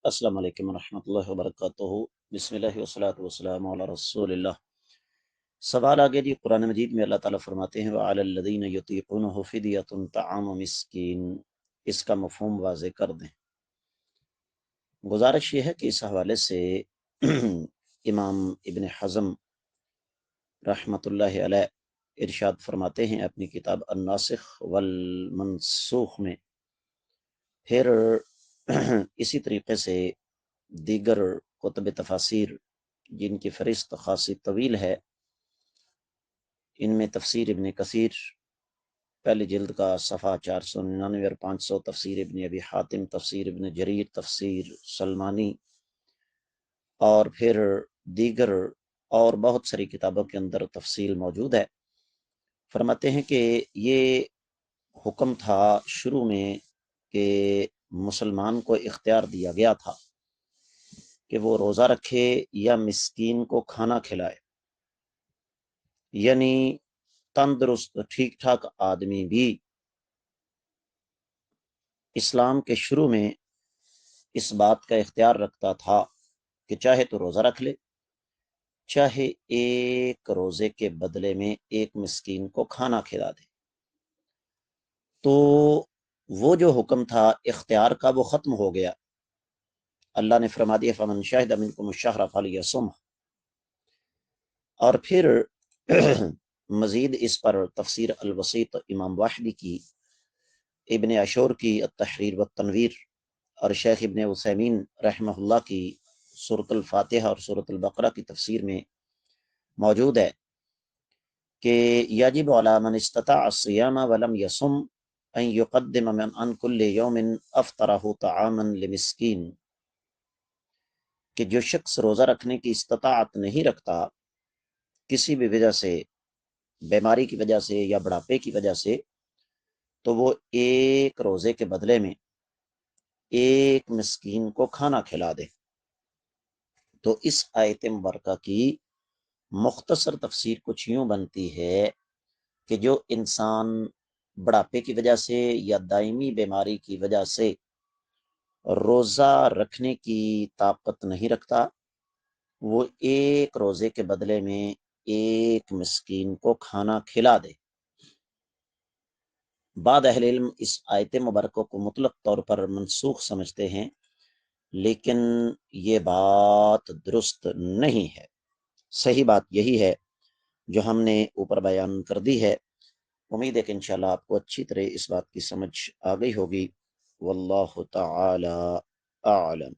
السلام علیکم ورحمۃ اللہ وبرکاتہ۔ بسم اللہ والصلاۃ والسلام علی رسول اللہ۔ سوال آگے جی، قرآن مجید میں اللہ تعالیٰ فرماتے ہیں وَعَلَى الَّذِينَ يُطِيقُونَهُ فِدْيَةٌ طَعَامُ مسکین، اس کا مفہوم واضح کر دیں۔ گزارش یہ ہے کہ اس حوالے سے امام ابن حزم رحمۃ اللہ علیہ ارشاد فرماتے ہیں اپنی کتاب الناسخ والمنسوخ میں، پھر اسی طریقے سے دیگر کتب تفاسیر جن کی فہرست خاصی طویل ہے، ان میں تفسیر ابن کثیر پہلی جلد کا صفحہ 499 اور 500، تفسیر ابن ابی حاتم، تفسیر ابن جریر، تفسیر سلمانی، اور پھر دیگر اور بہت ساری کتابوں کے اندر تفصیل موجود ہے۔ فرماتے ہیں کہ یہ حکم تھا شروع میں کہ مسلمان کو اختیار دیا گیا تھا کہ وہ روزہ رکھے یا مسکین کو کھانا کھلائے، یعنی تندرست ٹھیک ٹھاک آدمی بھی اسلام کے شروع میں اس بات کا اختیار رکھتا تھا کہ چاہے تو روزہ رکھ لے، چاہے ایک روزے کے بدلے میں ایک مسکین کو کھانا کھلا دے۔ تو وہ جو حکم تھا اختیار کا وہ ختم ہو گیا۔ اللہ نے فرما دیا فمن شہد منکم الشہر فلیصمہ، اور پھر مزید اس پر تفسیر الوسیط امام واحدی کی، ابن عاشور کی التحریر والتنویر، اور شیخ ابن عثیمین رحمہ اللہ کی سورۃ الفاتحہ اور سورۃ البقرہ کی تفسیر میں موجود ہے کہ یجب علی من استطاع الصیام ولم یصم ان یقدم من عن کل یوم افطرہ طعاما لمسکین، کہ جو شخص روزہ رکھنے کی استطاعت نہیں رکھتا کسی بھی وجہ سے، بیماری کی وجہ سے یا بڑھاپے کی وجہ سے، تو وہ ایک روزے کے بدلے میں ایک مسکین کو کھانا کھلا دے۔ تو اس آیت مبارکہ کی مختصر تفسیر کچھ یوں بنتی ہے کہ جو انسان بڑھاپے کی وجہ سے یا دائمی بیماری کی وجہ سے روزہ رکھنے کی طاقت نہیں رکھتا، وہ ایک روزے کے بدلے میں ایک مسکین کو کھانا کھلا دے۔ بعض اہل علم اس آیت مبارکہ کو مطلق طور پر منسوخ سمجھتے ہیں، لیکن یہ بات درست نہیں ہے۔ صحیح بات یہی ہے جو ہم نے اوپر بیان کر دی ہے۔ امید ہے کہ انشاءاللہ آپ کو اچھی طرح اس بات کی سمجھ آ گئی ہوگی۔ واللہ تعالی اعلم۔